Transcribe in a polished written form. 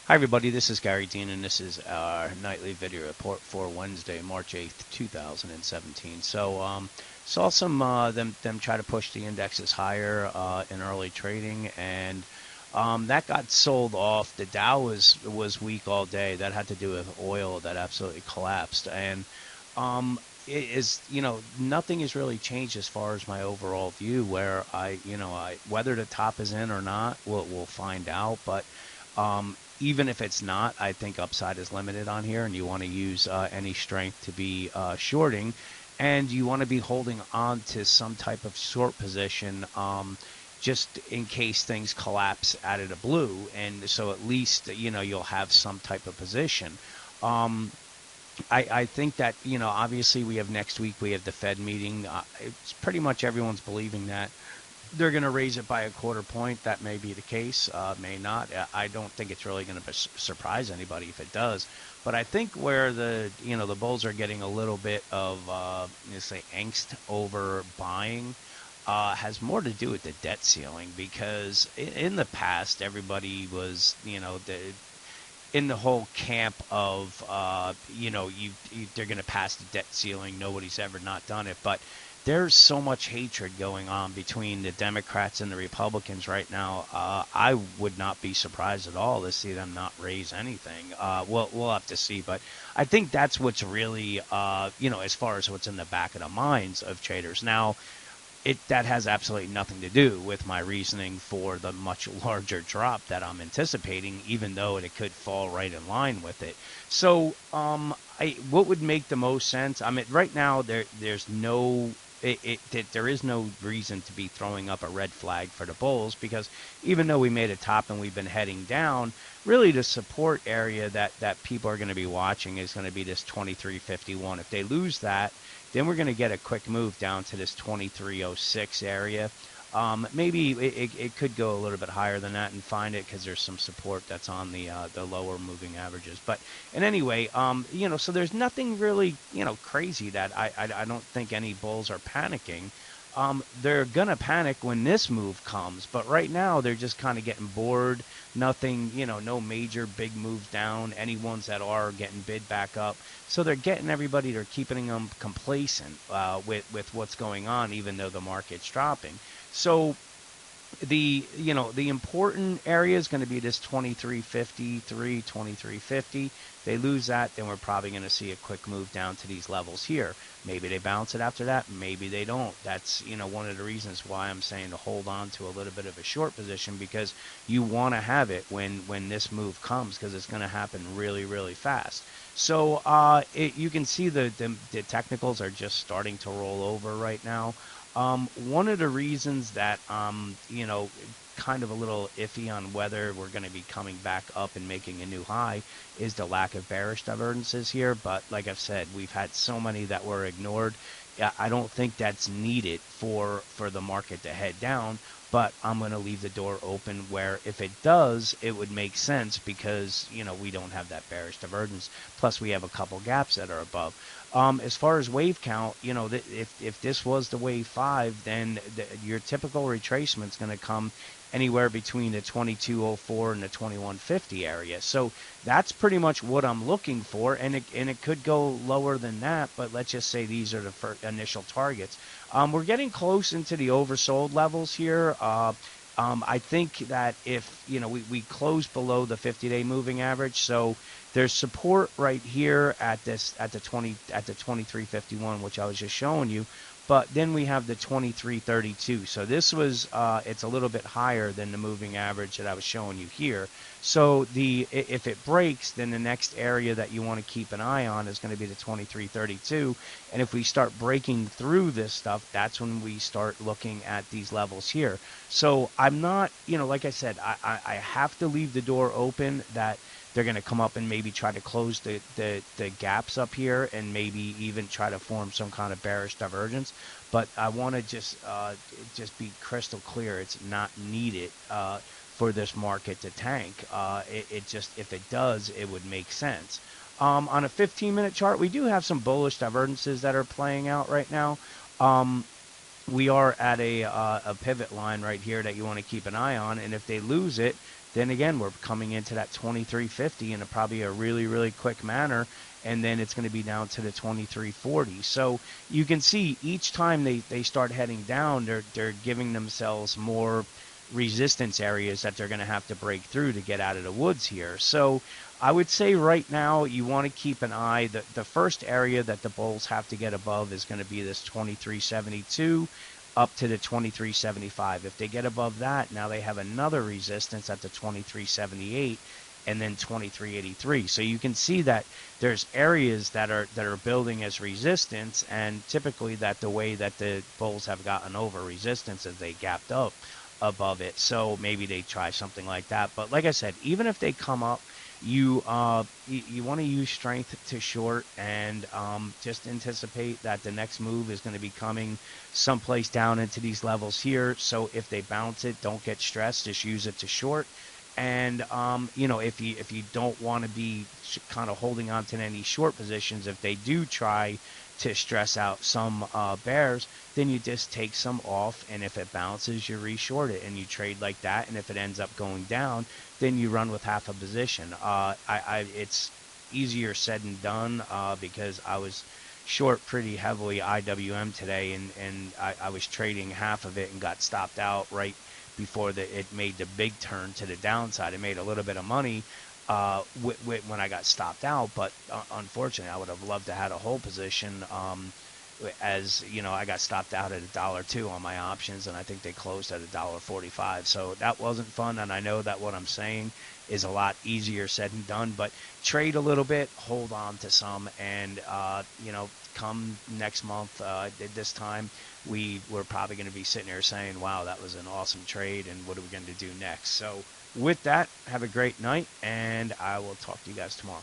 Hi, everybody. This is Gary Dean, and this is our nightly video report for Wednesday, March 8th, 2017. Saw some them try to push the indexes higher in early trading, and that got sold off. The Dow was weak all day. That had to do with oil that absolutely collapsed, and it is nothing has really changed as far as my overall view. Where I whether the top is in or not, we'll find out, but. Even if it's not, I think upside is limited on here, and you want to use any strength to be shorting, and you want to be holding on to some type of short position, just in case things collapse out of the blue, and so at least you'll have some type of position. Um, I think that obviously we have next week we have the Fed meeting. It's pretty much everyone's believing that they're going to raise it by a quarter point. That may be the case, may not. I don't think it's really going to surprise anybody if it does. But I think where the bulls are getting a little bit of say angst over buying has more to do with the debt ceiling, because in the past everybody was in the whole camp of they're going to pass the debt ceiling. Nobody's ever not done it, but there's so much hatred going on between the Democrats and the Republicans right now. I would not be surprised at all to see them not raise anything. We'll have to see, but I think that's what's really as far as what's in the back of the minds of traders now. That has absolutely nothing to do with my reasoning for the much larger drop that I'm anticipating, even though it could fall right in line with it. So, what would make the most sense? I mean, right now there's no there is no reason to be throwing up a red flag for the bulls, because even though we made a top and we've been heading down, really the support area that people are going to be watching is going to be this 2351. If they lose that, then we're going to get a quick move down to this 2306 area. Maybe it could go a little bit higher than that and find it, because there's some support that's on the lower moving averages. But in any way, so there's nothing really crazy that I don't think any bulls are panicking. They're gonna panic when this move comes, but right now they're just kind of getting bored. Nothing, no major big moves down. Any ones that are getting bid back up, so they're getting everybody. They're keeping them complacent with what's going on, even though the market's dropping. So the important area is going to be this 2353, 2350. They lose that, then we're probably going to see a quick move down to these levels here. Maybe they bounce it after that, maybe they don't. That's one of the reasons why I'm saying to hold on to a little bit of a short position, because you want to have it when this move comes, because it's going to happen really, really fast. So you can see the technicals are just starting to roll over right now. One of the reasons that kind of a little iffy on whether we're going to be coming back up and making a new high is the lack of bearish divergences here. But like I've said, we've had so many that were ignored. I don't think that's needed for the market to head down. But I'm going to leave the door open where if it does, it would make sense, because we don't have that bearish divergence. Plus, we have a couple gaps that are above. As far as wave count, if this was the wave 5, then your typical retracement is going to come anywhere between the 2204 and the 2150 area. So that's pretty much what I'm looking for, and it could go lower than that, but let's just say these are the initial targets. We're getting close into the oversold levels here. I think that if we close below the 50-day moving average, so there's support right here at the 2351, which I was just showing you. But then we have the 2332. So this was it's a little bit higher than the moving average that I was showing you here. So if it breaks, then the next area that you want to keep an eye on is going to be the 2332. And if we start breaking through this stuff, that's when we start looking at these levels here. So I'm not, like I said, I have to leave the door open that they're going to come up and maybe try to close the gaps up here, and maybe even try to form some kind of bearish divergence. But I want to just be crystal clear. It's not needed for this market to tank. It just, if it does, it would make sense. On a 15-minute chart, we do have some bullish divergences that are playing out right now. We are at a pivot line right here that you want to keep an eye on, and if they lose it, then again, we're coming into that 2350 in probably a really, really quick manner, and then it's going to be down to the 2340. So you can see each time they start heading down, they're giving themselves more resistance areas that they're going to have to break through to get out of the woods here. So I would say right now you want to keep an eye. The first area that the bulls have to get above is going to be this 2372 up to the 2375. If they get above that, now they have another resistance at the 2378 and then 2383. So you can see that there's areas that are building as resistance, and typically that the way that the bulls have gotten over resistance is they gapped up above it. So maybe they try something like that. But like I said, even if they come up, you want to use strength to short, and just anticipate that the next move is going to be coming someplace down into these levels here. So if they bounce it, don't get stressed. Just use it to short. And if you don't want to be kind of holding on to any short positions, if they do try to stress out some bears, then you just take some off, and if it bounces, you reshort it and you trade like that. And if it ends up going down, then you run with half a position. It's easier said than done, because I was short pretty heavily IWM today, and I was trading half of it and got stopped out right before it made the big turn to the downside. It made a little bit of money when I got stopped out, but unfortunately, I would have loved to have a whole position. As you know, I got stopped out at $1.02 on my options, and I think they closed at $1.45. So that wasn't fun, and I know that what I'm saying is a lot easier said than done. But trade a little bit, hold on to some, and come next month, this time, we're probably going to be sitting here saying, "Wow, that was an awesome trade," and what are we going to do next? So with that, have a great night, and I will talk to you guys tomorrow.